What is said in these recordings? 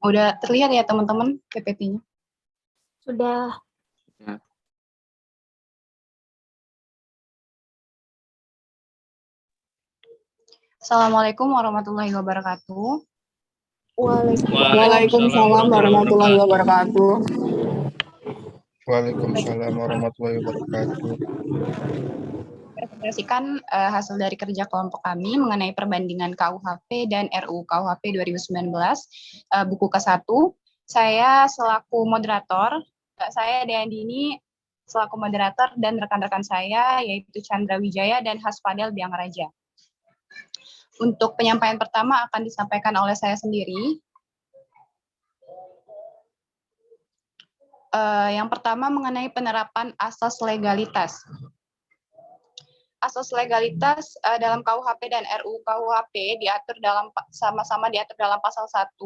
Udah terlihat ya teman-teman PPT-nya? Sudah. Ya. Assalamualaikum warahmatullahi wabarakatuh. Waalaikumsalam warahmatullahi wabarakatuh. Waalaikumsalam warahmatullahi wabarakatuh. Presentasikan hasil dari kerja kelompok kami mengenai perbandingan KUHP dan RUU KUHP 2019, buku ke-1. Saya selaku moderator, saya Deandini selaku moderator, dan rekan-rekan saya yaitu Chandra Wijaya dan Haspadel Biangaraja. Untuk penyampaian pertama akan disampaikan oleh saya sendiri. Yang pertama mengenai penerapan asas legalitas. Asas legalitas dalam KUHP dan RUU KUHP diatur sama-sama diatur dalam pasal 1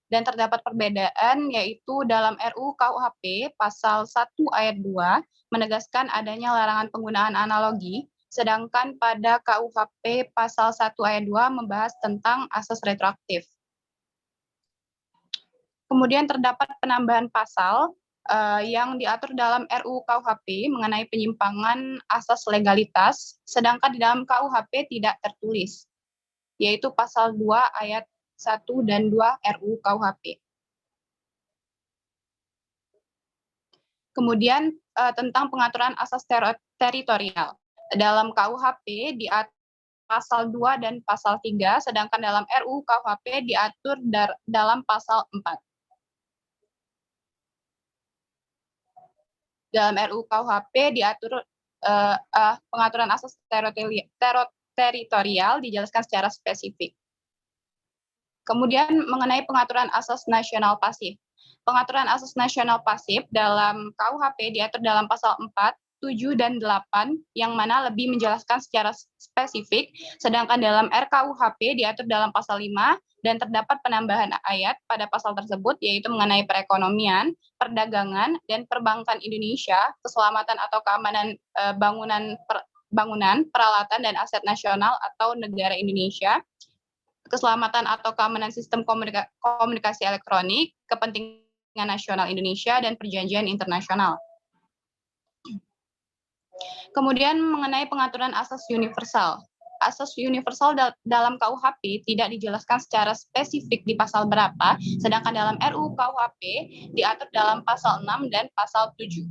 dan terdapat perbedaan, yaitu dalam RUU KUHP pasal 1 ayat 2 menegaskan adanya larangan penggunaan analogi, sedangkan pada KUHP pasal 1 ayat 2 membahas tentang asas retroaktif. Kemudian terdapat penambahan pasal yang diatur dalam RUU KUHP mengenai penyimpangan asas legalitas, sedangkan di dalam KUHP tidak tertulis, yaitu pasal 2 ayat 1 dan 2 RUU KUHP. Kemudian tentang pengaturan asas teritorial. Dalam KUHP diatur pasal 2 dan pasal 3, sedangkan dalam RUU KUHP diatur dalam pasal 4. Dalam RUU KUHP diatur pengaturan asas teritorial dijelaskan secara spesifik. Kemudian mengenai pengaturan asas nasional pasif. Pengaturan asas nasional pasif dalam KUHP diatur dalam pasal 4, 7, dan 8, yang mana lebih menjelaskan secara spesifik, sedangkan dalam RKUHP diatur dalam pasal 5, dan terdapat penambahan ayat pada pasal tersebut, yaitu mengenai perekonomian, perdagangan, dan perbankan Indonesia, keselamatan atau keamanan bangunan, peralatan, dan aset nasional atau negara Indonesia, keselamatan atau keamanan sistem komunikasi elektronik, kepentingan nasional Indonesia, dan perjanjian internasional. Kemudian mengenai pengaturan asas universal. Asas universal dalam KUHP tidak dijelaskan secara spesifik di pasal berapa, sedangkan dalam RUU KUHP diatur dalam pasal 6 dan pasal 7.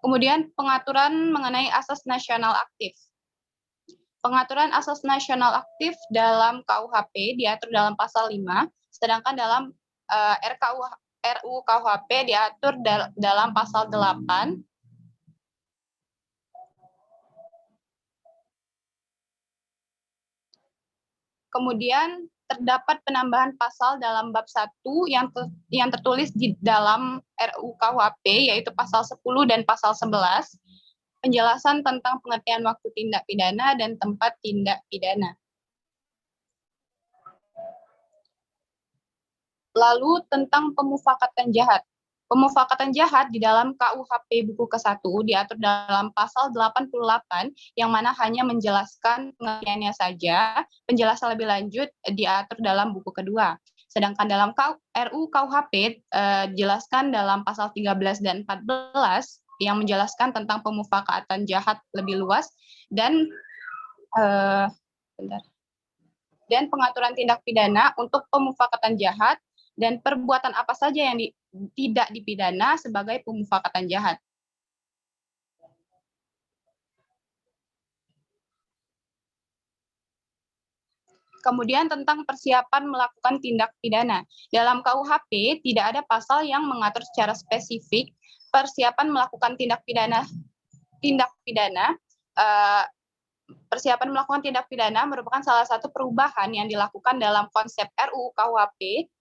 Kemudian pengaturan mengenai asas nasional aktif. Pengaturan asas nasional aktif dalam KUHP diatur dalam pasal 5, sedangkan dalam RUU KUHP diatur dalam pasal 8. Kemudian terdapat penambahan pasal dalam bab 1 yang tertulis di dalam RUU KUHP, yaitu pasal 10 dan pasal 11, penjelasan tentang pengertian waktu tindak pidana dan tempat tindak pidana. Lalu tentang pemufakatan jahat. Pemufakatan jahat di dalam KUHP buku ke-1 diatur dalam pasal 88, yang mana hanya menjelaskan pengertiannya saja, penjelasan lebih lanjut diatur dalam buku kedua. Sedangkan dalam RUU KUHP dijelaskan dalam pasal 13 dan 14 yang menjelaskan tentang pemufakatan jahat lebih luas dan pengaturan tindak pidana untuk pemufakatan jahat dan perbuatan apa saja yang tidak dipidana sebagai pemufakatan jahat. Kemudian tentang persiapan melakukan tindak pidana. Dalam KUHP tidak ada pasal yang mengatur secara spesifik persiapan melakukan tindak pidana. Persiapan melakukan tindak pidana merupakan salah satu perubahan yang dilakukan dalam konsep RUU KUHP,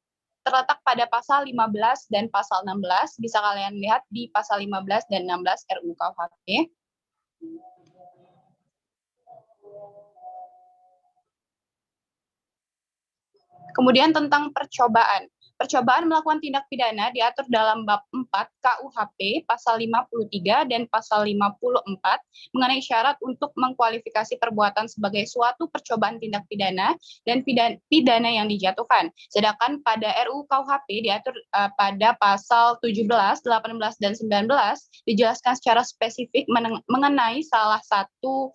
terletak pada pasal 15 dan pasal 16, bisa kalian lihat di pasal 15 dan 16 RUU KUHP. Kemudian tentang percobaan. Percobaan melakukan tindak pidana diatur dalam bab 4 KUHP pasal 53 dan pasal 54 mengenai syarat untuk mengkualifikasi perbuatan sebagai suatu percobaan tindak pidana dan pidana yang dijatuhkan. Sedangkan pada RUU KUHP diatur pada pasal 17, 18, dan 19 dijelaskan secara spesifik mengenai salah satu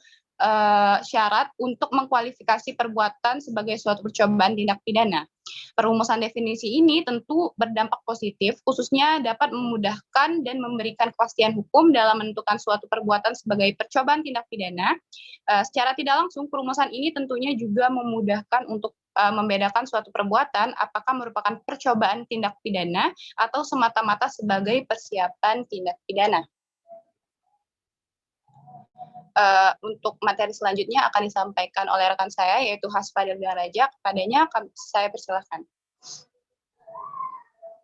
syarat untuk mengkualifikasi perbuatan sebagai suatu percobaan tindak pidana. Perumusan definisi ini tentu berdampak positif, khususnya dapat memudahkan dan memberikan kepastian hukum dalam menentukan suatu perbuatan sebagai percobaan tindak pidana. Secara tidak langsung, perumusan ini tentunya juga memudahkan untuk membedakan suatu perbuatan apakah merupakan percobaan tindak pidana atau semata-mata sebagai persiapan tindak pidana. Untuk materi selanjutnya akan disampaikan oleh rekan saya, yaitu Hasfadil Daraja. Kepadanya saya persilahkan.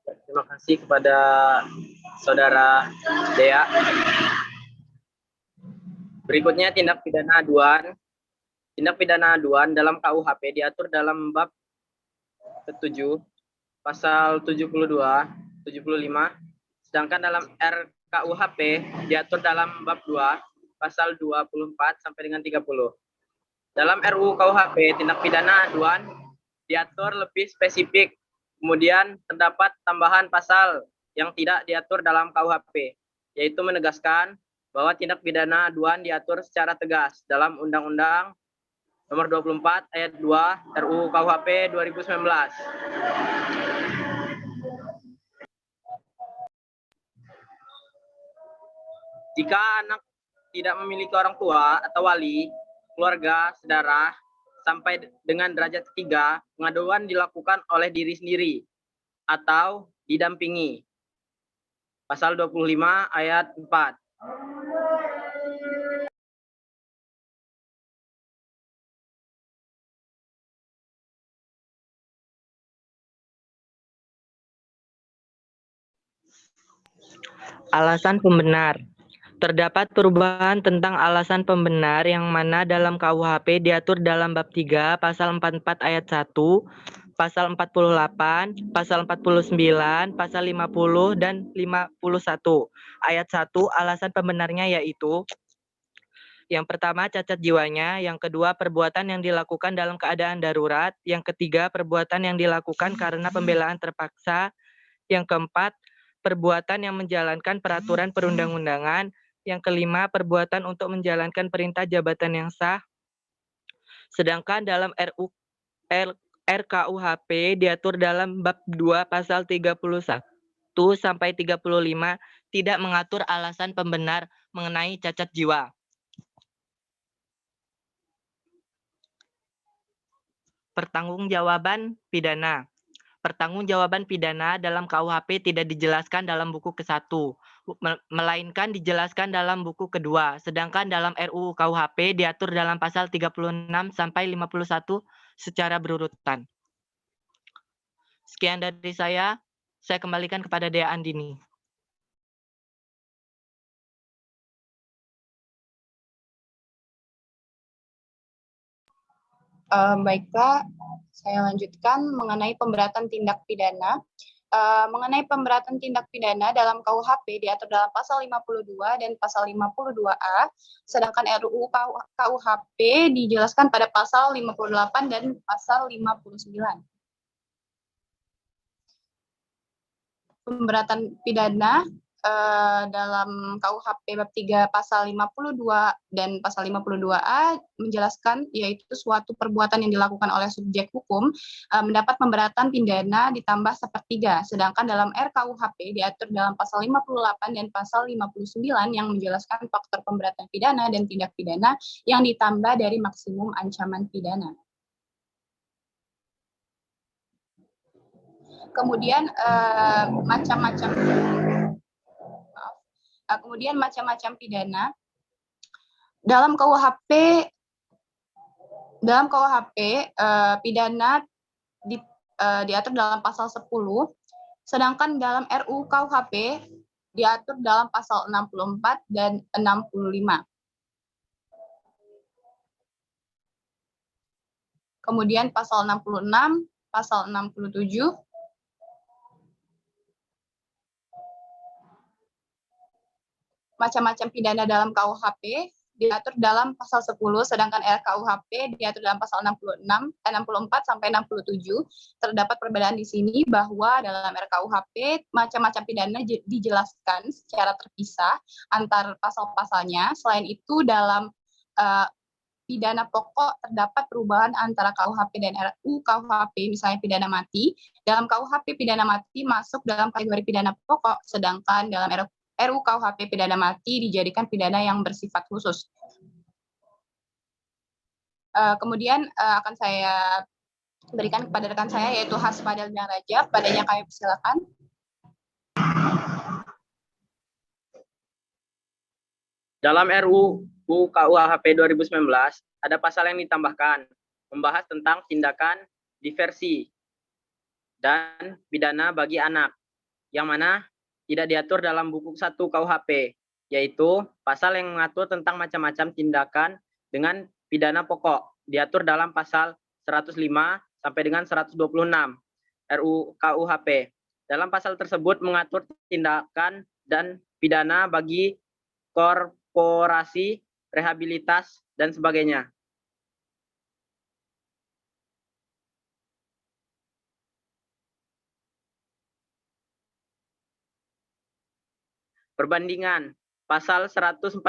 Terima kasih kepada Saudara Dea. Berikutnya tindak pidana aduan. Tindak pidana aduan dalam KUHP diatur dalam bab ke-7, pasal 72, 75, sedangkan dalam RKUHP diatur dalam bab 2, pasal 24 sampai dengan 30. Dalam RUU KUHP, tindak pidana aduan diatur lebih spesifik. Kemudian terdapat tambahan pasal yang tidak diatur dalam KUHP, yaitu menegaskan bahwa tindak pidana aduan diatur secara tegas dalam Undang-Undang Nomor 24 Ayat 2 RUU KUHP 2019. Jika anak tidak memiliki orang tua atau wali, keluarga, saudara, sampai dengan derajat ketiga, pengaduan dilakukan oleh diri sendiri atau didampingi. Pasal 25 ayat 4. Alasan pembenar. Terdapat perubahan tentang alasan pembenar yang mana dalam KUHP diatur dalam bab 3 pasal 44 ayat 1, pasal 48, pasal 49, pasal 50 dan 51. Ayat 1 alasan pembenarnya yaitu yang pertama cacat jiwanya, yang kedua perbuatan yang dilakukan dalam keadaan darurat, yang ketiga perbuatan yang dilakukan karena pembelaan terpaksa, yang keempat perbuatan yang menjalankan peraturan perundang-undangan, yang kelima, perbuatan untuk menjalankan perintah jabatan yang sah. Sedangkan dalam RKUHP diatur dalam bab 2 pasal 31 sampai 35 tidak mengatur alasan pembenar mengenai cacat jiwa. Pertanggungjawaban pidana. Pertanggungjawaban pidana dalam KUHP tidak dijelaskan dalam buku ke-1, melainkan dijelaskan dalam buku kedua. Sedangkan dalam RUU KUHP diatur dalam pasal 36 sampai 51 secara berurutan. Sekian dari saya kembalikan kepada Dea Andini. Baiklah, saya lanjutkan mengenai pemberatan tindak pidana. Mengenai pemberatan tindak pidana dalam KUHP diatur dalam pasal 52 dan pasal 52A, sedangkan RUU KUHP dijelaskan pada pasal 58 dan pasal 59. Pemberatan pidana dalam KUHP bab 3 pasal 52 dan pasal 52A menjelaskan yaitu suatu perbuatan yang dilakukan oleh subjek hukum mendapat pemberatan pidana ditambah sepertiga, sedangkan dalam RKUHP diatur dalam pasal 58 dan pasal 59 yang menjelaskan faktor pemberatan pidana dan tindak pidana yang ditambah dari maksimum ancaman pidana. Kemudian macam-macam pidana dalam KUHP pidana diatur dalam pasal 10, sedangkan dalam RUU KUHP diatur dalam pasal 64 dan 65. Kemudian pasal 66, pasal 67, macam-macam pidana dalam KUHP diatur dalam pasal 10, sedangkan RKUHP diatur dalam pasal 64 sampai 67. Terdapat perbedaan di sini bahwa dalam RKUHP macam-macam pidana dijelaskan secara terpisah antar pasal-pasalnya. Selain itu dalam pidana pokok terdapat perubahan antara KUHP dan RUU KUHP, misalnya pidana mati. Dalam KUHP pidana mati masuk dalam kategori pidana pokok, sedangkan dalam RUU KUHP pidana mati dijadikan pidana yang bersifat khusus. Kemudian akan saya berikan kepada rekan saya, yaitu Haspadal dan Rajab. Padanya kami persilakan. Dalam RUU KUHP 2019 ada pasal yang ditambahkan membahas tentang tindakan diversi dan pidana bagi anak, yang mana tidak diatur dalam buku 1 KUHP, yaitu pasal yang mengatur tentang macam-macam tindakan dengan pidana pokok, diatur dalam pasal 105 sampai dengan 126 RUU KUHP. Dalam pasal tersebut mengatur tindakan dan pidana bagi korporasi, rehabilitas, dan sebagainya. Perbandingan pasal 146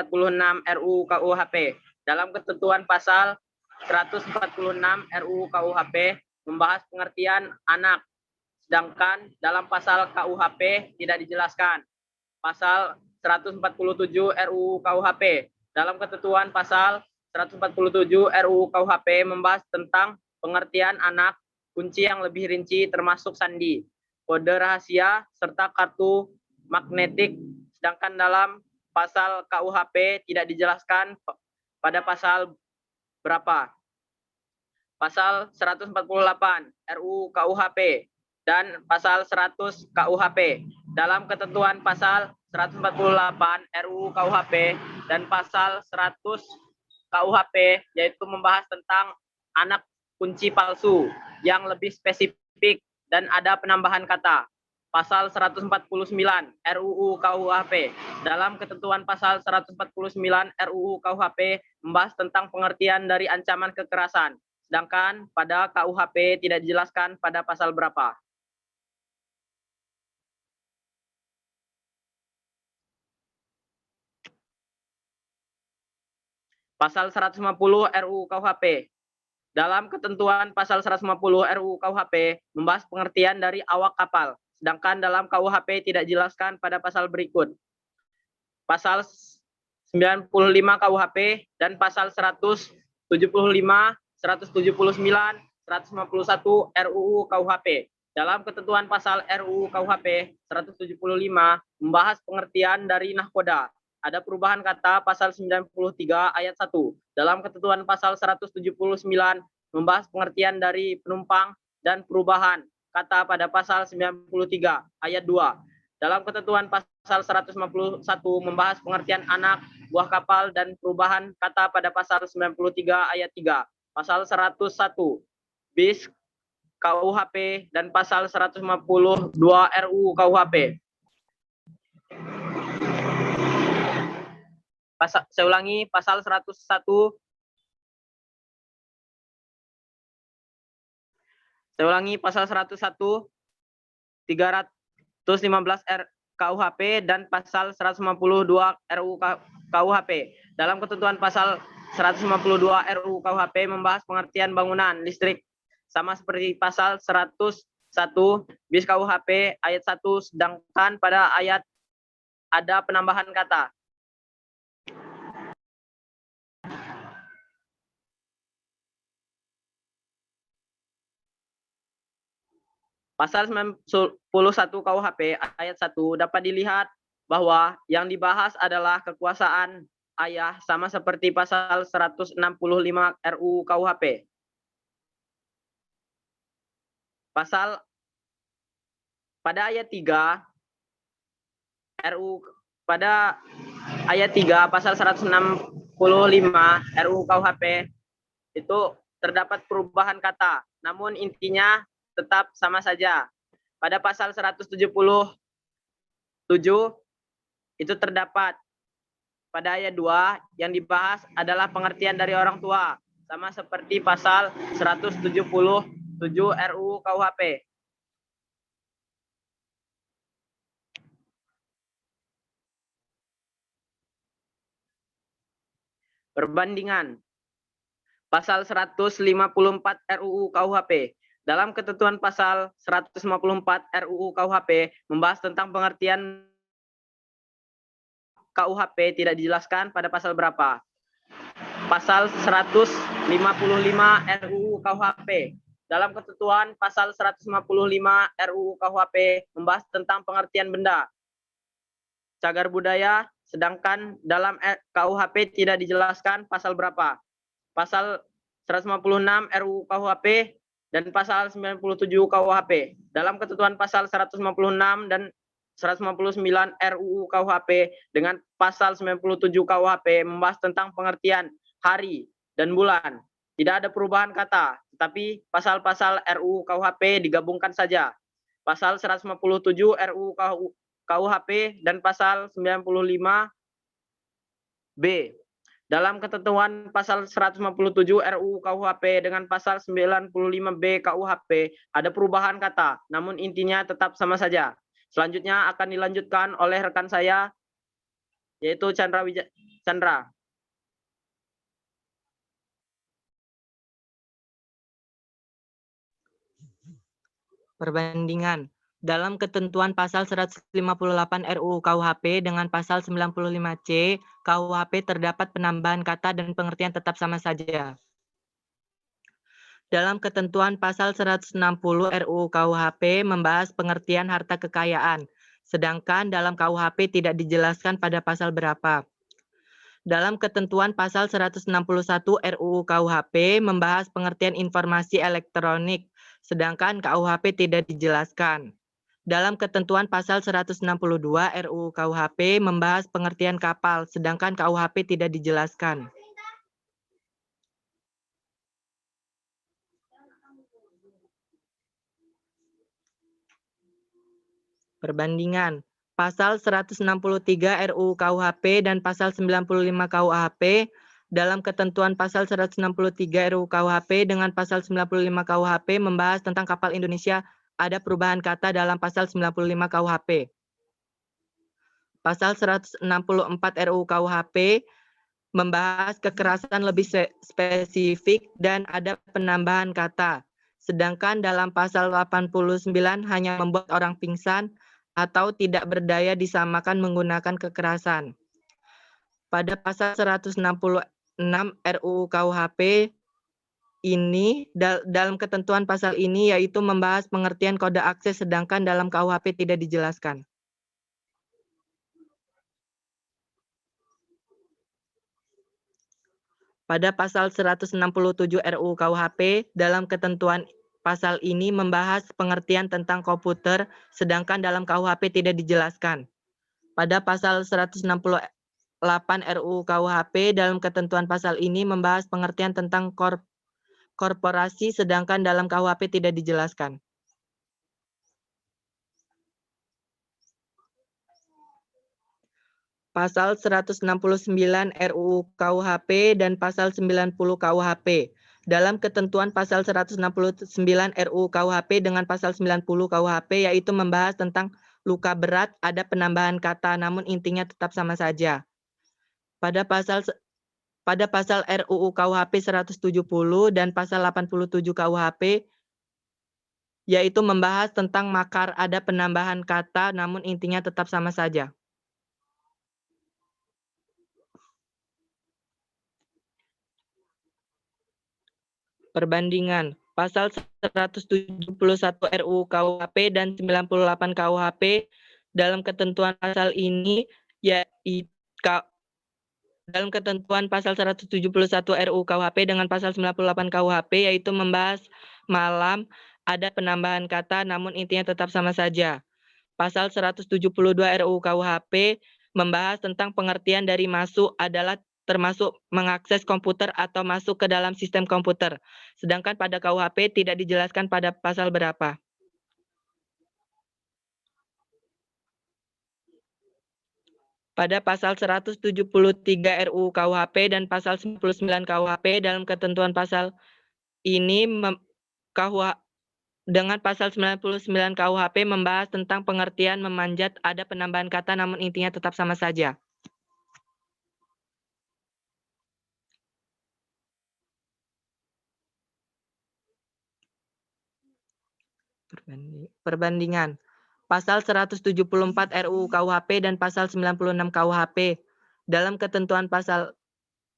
RUU KUHP. Dalam ketentuan pasal 146 RUU KUHP membahas pengertian anak, sedangkan dalam pasal KUHP tidak dijelaskan. Pasal 147 RUU KUHP. Dalam ketentuan pasal 147 RUU KUHP membahas tentang pengertian anak, kunci yang lebih rinci termasuk sandi, kode rahasia, serta kartu magnetik. Sedangkan dalam pasal KUHP tidak dijelaskan pada pasal berapa. Pasal 148 RUU KUHP dan pasal 100 KUHP. Dalam ketentuan pasal 148 RUU KUHP dan pasal 100 KUHP yaitu membahas tentang anak kunci palsu yang lebih spesifik dan ada penambahan kata. Pasal 149 RUU KUHP. Dalam ketentuan pasal 149 RUU KUHP membahas tentang pengertian dari ancaman kekerasan. Sedangkan pada KUHP tidak dijelaskan pada pasal berapa. Pasal 150 RUU KUHP. Dalam ketentuan pasal 150 RUU KUHP membahas pengertian dari awak kapal. Sedangkan dalam KUHP tidak dijelaskan pada pasal berikut. Pasal 95 KUHP dan pasal 175, 179, 151 RUU KUHP. Dalam ketentuan pasal RUU KUHP 175 membahas pengertian dari nahkoda. Ada perubahan kata pasal 93 ayat 1. Dalam ketentuan pasal 179 membahas pengertian dari penumpang dan perubahan kata pada pasal 93 ayat 2. Dalam ketentuan pasal 151 membahas pengertian anak, buah kapal, dan perubahan kata pada pasal 93 ayat 3. Pasal 101 bis KUHP dan pasal 152 RUU KUHP. Saya ulangi, pasal 101 pasal 101 315 KUHP dan pasal 152 RUU KUHP. Dalam ketentuan pasal 152 RUU KUHP membahas pengertian bangunan listrik sama seperti pasal 101 bis KUHP ayat 1, sedangkan pada ayat ada penambahan kata. Pasal 91 KUHP ayat 1 dapat dilihat bahwa yang dibahas adalah kekuasaan ayah sama seperti pasal 165 RUU KUHP. Pasal pada ayat 3 pasal 165 RUU KUHP itu terdapat perubahan kata, namun intinya tetap sama saja. Pada pasal 177 itu terdapat pada ayat 2 yang dibahas adalah pengertian dari orang tua, sama seperti pasal 177 RUU KUHP. Perbandingan pasal 154 RUU KUHP. Dalam ketentuan pasal 154 RUU KUHP membahas tentang pengertian KUHP tidak dijelaskan pada pasal berapa. Pasal 155 RUU KUHP. Dalam ketentuan pasal 155 RUU KUHP membahas tentang pengertian benda cagar budaya, sedangkan dalam KUHP tidak dijelaskan pasal berapa. Pasal 156 RUU KUHP dan pasal 97 KUHP. Dalam ketentuan pasal 156 dan 159 RUU KUHP dengan pasal 97 KUHP membahas tentang pengertian hari dan bulan. Tidak ada perubahan kata, tetapi pasal-pasal RUU KUHP digabungkan saja. Pasal 157 RUU KUHP dan pasal 95B. Dalam ketentuan pasal 157 RUU KUHP dengan pasal 95B KUHP ada perubahan kata, namun intinya tetap sama saja. Selanjutnya akan dilanjutkan oleh rekan saya, yaitu Chandra. Perbandingan. Dalam ketentuan pasal 158 RUU KUHP dengan pasal 95C KUHP terdapat penambahan kata dan pengertian tetap sama saja. Dalam ketentuan pasal 160 RUU KUHP membahas pengertian harta kekayaan, sedangkan dalam KUHP tidak dijelaskan pada pasal berapa. Dalam ketentuan pasal 161 RUU KUHP membahas pengertian informasi elektronik, sedangkan KUHP tidak dijelaskan. Dalam ketentuan pasal 162 RUU KUHP membahas pengertian kapal, sedangkan KUHP tidak dijelaskan. Perbandingan. Pasal 163 RUU KUHP dan pasal 95 KUHP. Dalam ketentuan pasal 163 RUU KUHP dengan pasal 95 KUHP membahas tentang kapal Indonesia, ada perubahan kata dalam pasal 95 KUHP. Pasal 164 RUU KUHP membahas kekerasan lebih spesifik dan ada penambahan kata. Sedangkan dalam pasal 89 hanya membuat orang pingsan atau tidak berdaya disamakan menggunakan kekerasan. Pada pasal 166 RUU KUHP ini dalam ketentuan pasal ini yaitu membahas pengertian kode akses, sedangkan dalam KUHP tidak dijelaskan. Pada pasal 167 RUU KUHP dalam ketentuan pasal ini membahas pengertian tentang komputer, sedangkan dalam KUHP tidak dijelaskan. Pada pasal 168 RUU KUHP dalam ketentuan pasal ini membahas pengertian tentang korporasi, sedangkan dalam KUHP tidak dijelaskan. Pasal 169 RUU KUHP dan pasal 90 KUHP. Dalam ketentuan pasal 169 RUU KUHP dengan pasal 90 KUHP yaitu membahas tentang luka berat, ada penambahan kata namun intinya tetap sama saja. Pada pasal RUU KUHP 170 dan pasal 87 KUHP yaitu membahas tentang makar, ada penambahan kata namun intinya tetap sama saja. Perbandingan. Pasal 171 RUU KUHP dan 98 KUHP dalam ketentuan pasal ini yaitu dalam ketentuan pasal 171 RUU KUHP dengan pasal 98 KUHP yaitu membahas malam, ada penambahan kata namun intinya tetap sama saja. Pasal 172 RUU KUHP membahas tentang pengertian dari masuk adalah termasuk mengakses komputer atau masuk ke dalam sistem komputer. Sedangkan pada KUHP tidak dijelaskan pada pasal berapa. pada pasal 173 RUU KUHP dan pasal 99 KUHP dalam ketentuan pasal ini dengan pasal 99 KUHP membahas tentang pengertian memanjat, ada penambahan kata namun intinya tetap sama saja. Perbandingan. Pasal 174 RUU KUHP dan pasal 96 KUHP. Dalam ketentuan pasal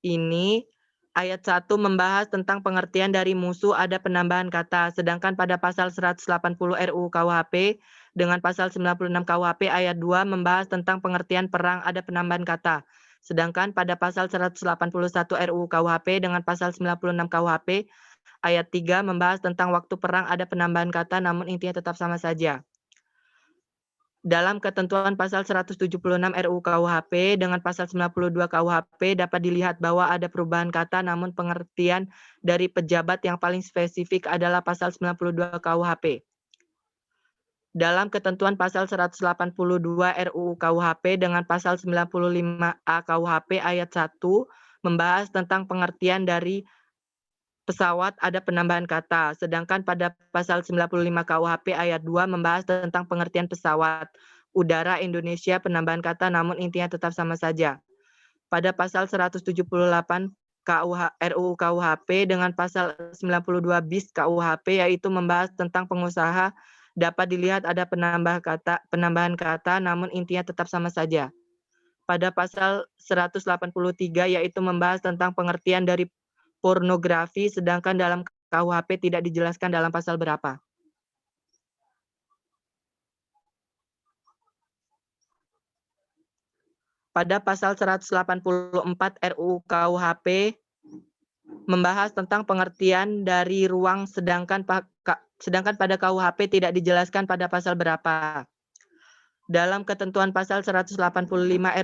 ini, ayat 1 membahas tentang pengertian dari musuh, ada penambahan kata. Sedangkan pada pasal 180 RUU KUHP dengan pasal 96 KUHP ayat 2 membahas tentang pengertian perang, ada penambahan kata. Sedangkan pada pasal 181 RUU KUHP dengan pasal 96 KUHP ayat 3 membahas tentang waktu perang, ada penambahan kata namun intinya tetap sama saja. Dalam ketentuan pasal 176 RUU KUHP dengan pasal 92 KUHP dapat dilihat bahwa ada perubahan kata namun pengertian dari pejabat yang paling spesifik adalah pasal 92 KUHP. Dalam ketentuan pasal 182 RUU KUHP dengan pasal 95A KUHP ayat 1 membahas tentang pengertian dari pesawat, ada penambahan kata. Sedangkan pada pasal 95 KUHP ayat 2 membahas tentang pengertian pesawat udara Indonesia, penambahan kata namun intinya tetap sama saja. Pada pasal 178 RUU KUHP dengan pasal 92 bis KUHP yaitu membahas tentang pengusaha, dapat dilihat ada penambahan kata namun intinya tetap sama saja. Pada pasal 183 yaitu membahas tentang pengertian dari pornografi, sedangkan dalam KUHP tidak dijelaskan dalam pasal berapa. Pada pasal 184 RUU KUHP membahas tentang pengertian dari ruang, sedangkan pada KUHP tidak dijelaskan pada pasal berapa. Dalam ketentuan pasal 185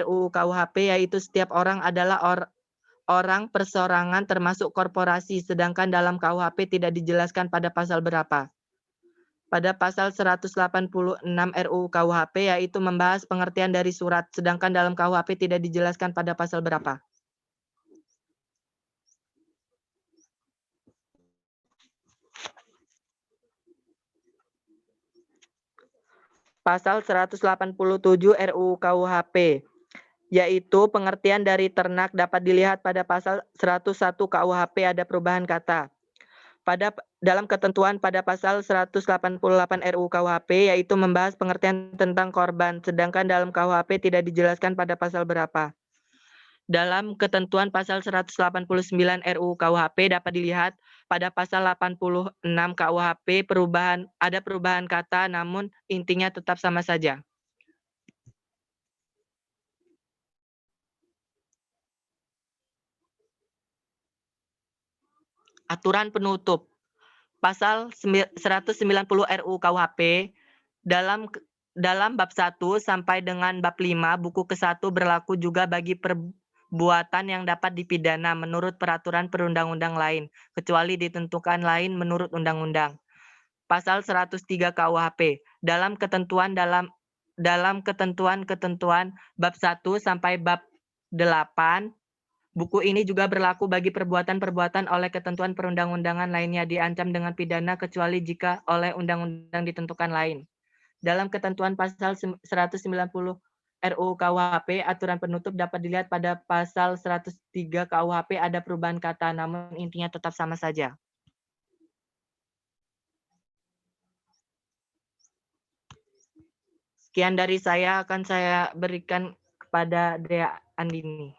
RUU KUHP yaitu setiap orang adalah orang perseorangan termasuk korporasi, sedangkan dalam KUHP tidak dijelaskan pada pasal berapa. Pada pasal 186 RUU KUHP yaitu membahas pengertian dari surat, sedangkan dalam KUHP tidak dijelaskan pada pasal berapa. Pasal 187 RUU KUHP yaitu pengertian dari ternak, dapat dilihat pada pasal 101 KUHP ada perubahan kata. Dalam ketentuan pada pasal 188 RUU KUHP yaitu membahas pengertian tentang korban, sedangkan dalam KUHP tidak dijelaskan pada pasal berapa. Dalam ketentuan pasal 189 RUU KUHP dapat dilihat pada pasal 86 KUHP ada perubahan kata namun intinya tetap sama saja. Aturan penutup. Pasal 190 RUU KUHP dalam bab 1 sampai dengan bab 5 buku ke-1 berlaku juga bagi perbuatan yang dapat dipidana menurut peraturan perundang-undang lain, kecuali ditentukan lain menurut undang-undang. Pasal 103 KUHP dalam ketentuan bab 1 sampai bab 8 buku ini juga berlaku bagi perbuatan-perbuatan oleh ketentuan perundang-undangan lainnya diancam dengan pidana kecuali jika oleh undang-undang ditentukan lain. Dalam ketentuan pasal 190 RUU KUHP, aturan penutup dapat dilihat pada pasal 103 KUHP ada perubahan kata namun intinya tetap sama saja. Sekian dari saya, akan saya berikan kepada Dea Andini.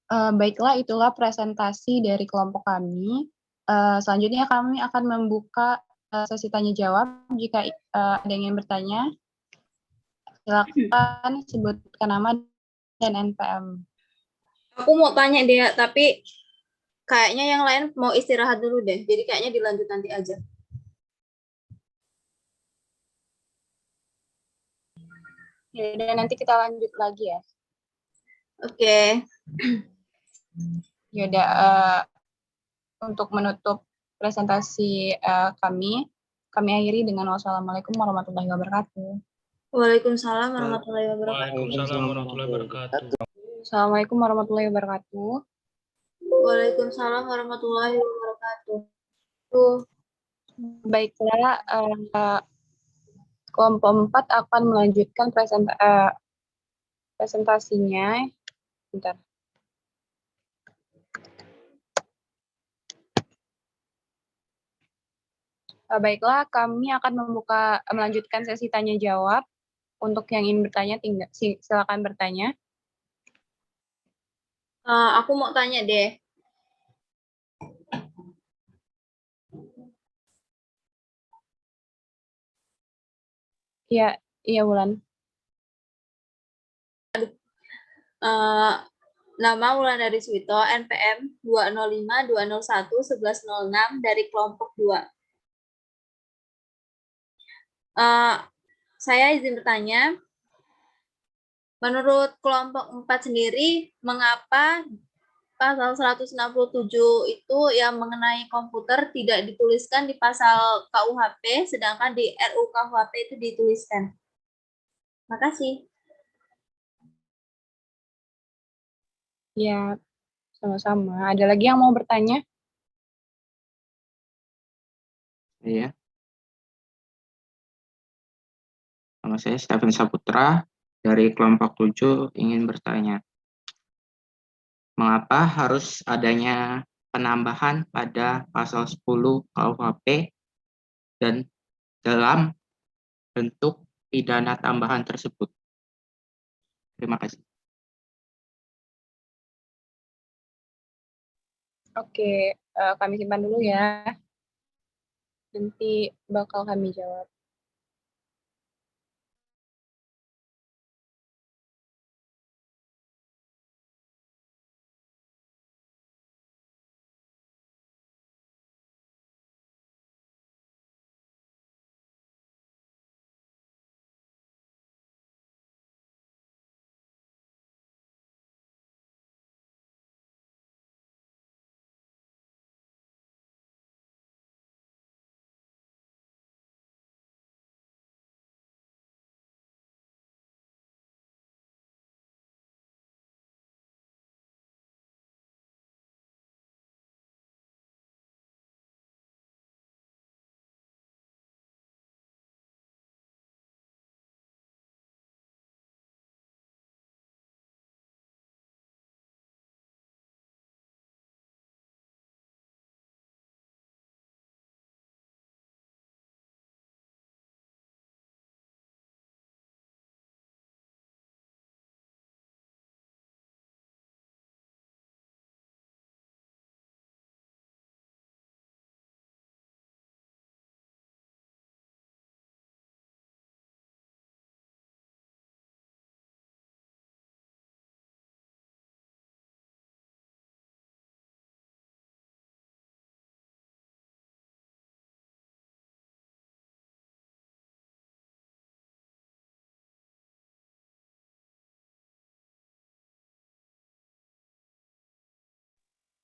Baiklah, itulah presentasi dari kelompok kami. Selanjutnya kami akan membuka sesi tanya jawab. Jika ada yang ingin bertanya, silakan sebutkan nama dan NPM. Aku mau tanya Dea, tapi kayaknya yang lain mau istirahat dulu deh. Jadi kayaknya dilanjut nanti aja. Ya, dan nanti kita lanjut lagi ya. Oke. Yaudah, untuk menutup presentasi kami akhiri dengan wassalamualaikum warahmatullahi wabarakatuh. Waalaikumsalam warahmatullahi wabarakatuh. Waalaikumsalam warahmatullahi wabarakatuh. Assalamualaikum warahmatullahi wabarakatuh. Waalaikumsalam warahmatullahi wabarakatuh. Tuh, Baiklah, kelompok 4 akan melanjutkan presentasinya. Bentar. Baiklah, kami akan melanjutkan sesi tanya jawab. Untuk yang ingin bertanya, silakan bertanya. aku mau tanya deh. Iya, iya Wulan. Nama Wulandari Swito, NPM 205-201-1106 dari kelompok 2. Saya izin bertanya, menurut kelompok 4 sendiri, mengapa pasal 167 itu yang mengenai komputer tidak dituliskan di pasal KUHP, sedangkan di RU KUHP itu dituliskan? Makasih. Ya, sama-sama. Ada lagi yang mau bertanya? Iya. Nama saya Stephen Saputra dari kelompok 7 ingin bertanya. Mengapa harus adanya penambahan pada pasal 10 KUHP dan dalam bentuk pidana tambahan tersebut? Terima kasih. Oke, kami simpan dulu ya. Nanti bakal kami jawab.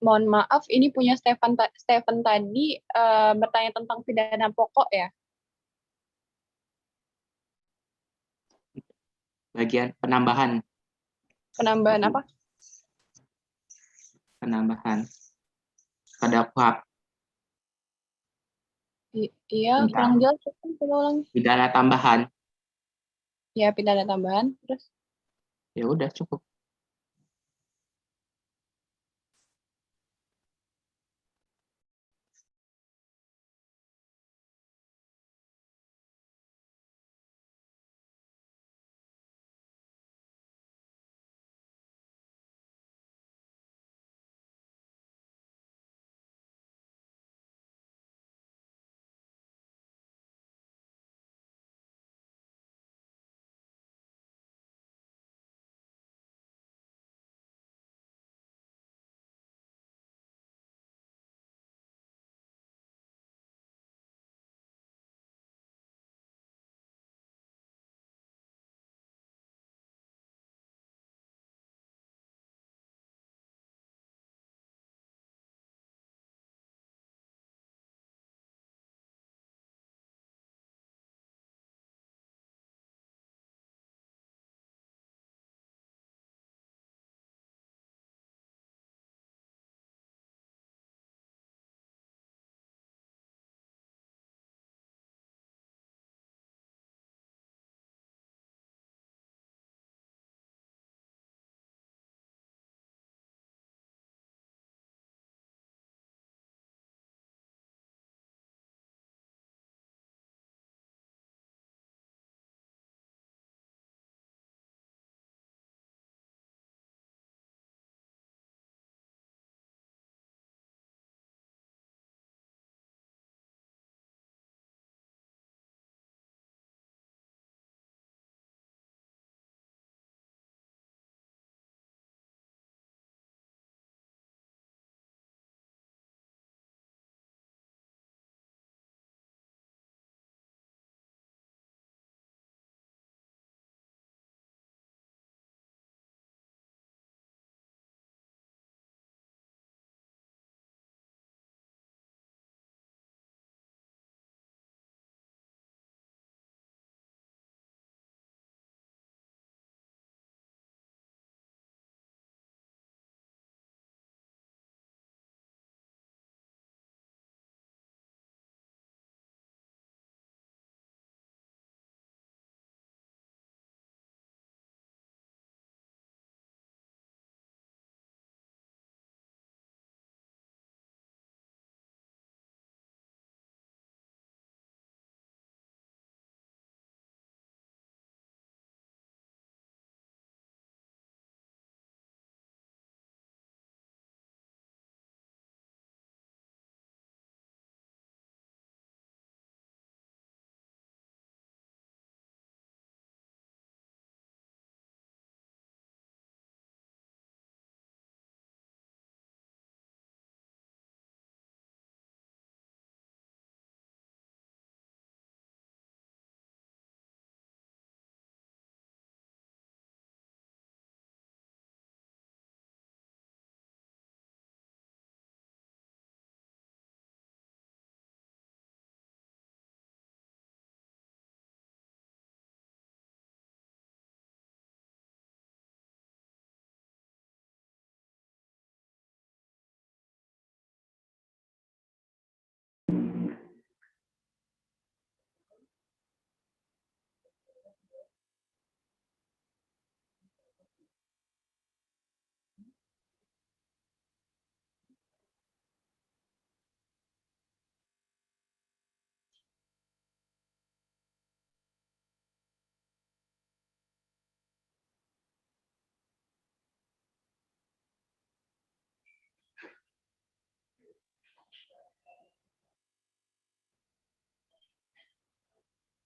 Mohon maaf, ini punya Stephen tadi bertanya tentang pidana pokok ya? Bagian penambahan. Penambahan apa? Penambahan pada KUHP. Iya, Tentang kurang jelas. Coba ulangi. pidana tambahan. Ya, pidana tambahan. Terus? Ya udah cukup.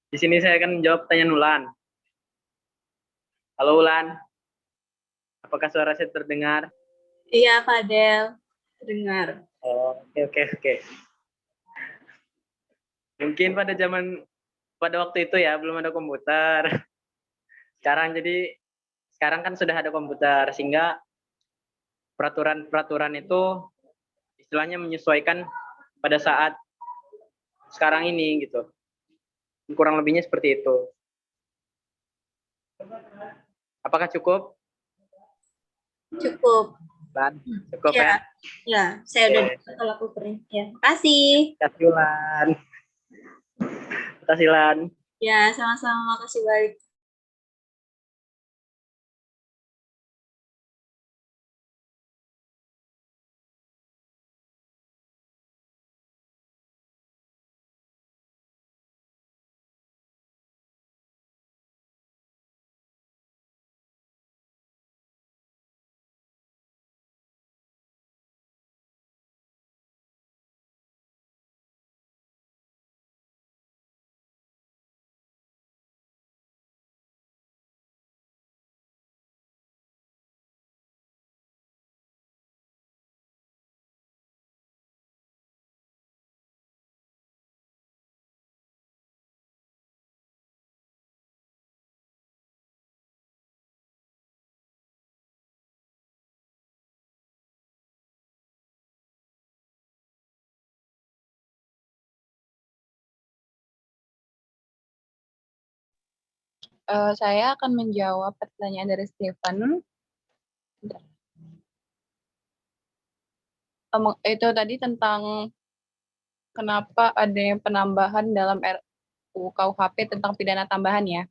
Di sini saya akan menjawab pertanyaan Ulan. Halo Ulan, apakah suara saya terdengar? Iya, Fadel. Dengar. Oh, oke. Mungkin pada waktu itu ya belum ada komputer. Sekarang kan sudah ada komputer, sehingga peraturan itu istilahnya menyesuaikan pada saat sekarang ini gitu. Kurang lebihnya seperti itu. Apakah cukup? Cukup. Lan? Cukup Ya. ya? Ya, saya udah Oke. dapat kalau kupernya. Ya, makasih. Terima kasih Lan. Terima kasih Lan. Ya, sama-sama. Makasih balik. Saya akan menjawab pertanyaan dari Stephen. Bentar. Itu tadi tentang kenapa adanya penambahan dalam RUU KUHP tentang pidana tambahan ya.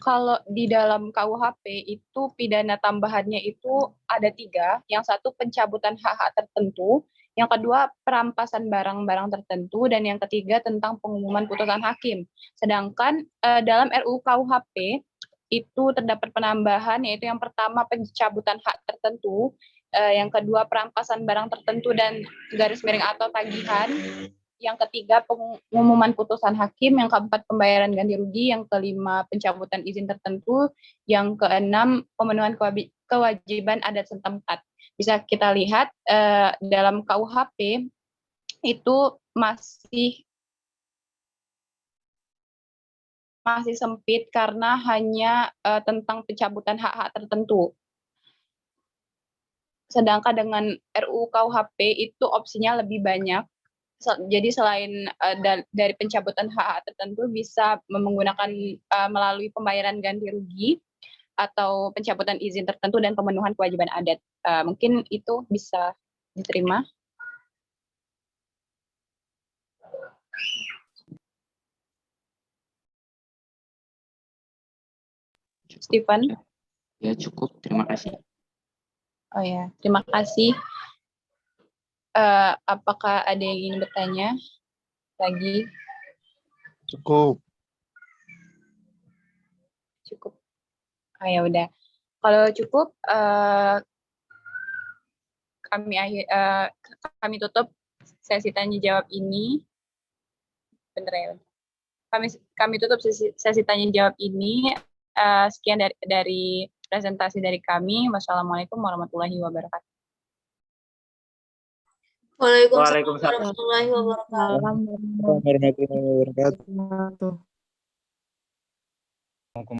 Kalau di dalam KUHP itu pidana tambahannya itu ada 3. Yang satu pencabutan hak-hak tertentu, yang kedua perampasan barang-barang tertentu, dan yang ketiga tentang pengumuman putusan hakim. Sedangkan dalam RUU KUHP itu terdapat penambahan, yaitu yang pertama pencabutan hak tertentu, yang kedua perampasan barang tertentu dan garis miring atau tagihan, yang ketiga pengumuman putusan hakim, yang keempat pembayaran ganti rugi, yang kelima pencabutan izin tertentu, yang keenam pemenuhan kewajiban adat setempat. Bisa kita lihat dalam KUHP itu masih sempit karena hanya tentang pencabutan hak-hak tertentu. Sedangkan dengan RUU KUHP itu opsinya lebih banyak. Jadi selain dari pencabutan hak tertentu bisa menggunakan melalui pembayaran ganti rugi atau pencabutan izin tertentu dan pemenuhan kewajiban adat. Mungkin itu bisa diterima. Stephen? Ya, cukup. Terima kasih. Oh ya, terima kasih. Apakah ada yang ingin bertanya lagi? Cukup. Cukup. Ya udah. Kalau cukup, kami tutup sesi tanya jawab ini. Bentar ya. Kami tutup sesi tanya jawab ini. Sekian dari presentasi dari kami. Wassalamualaikum warahmatullahi wabarakatuh. Waalaikumsalam Waalaikumsalam. warahmatullahi wabarakatuh. Warahmatullahi wabarakatuh.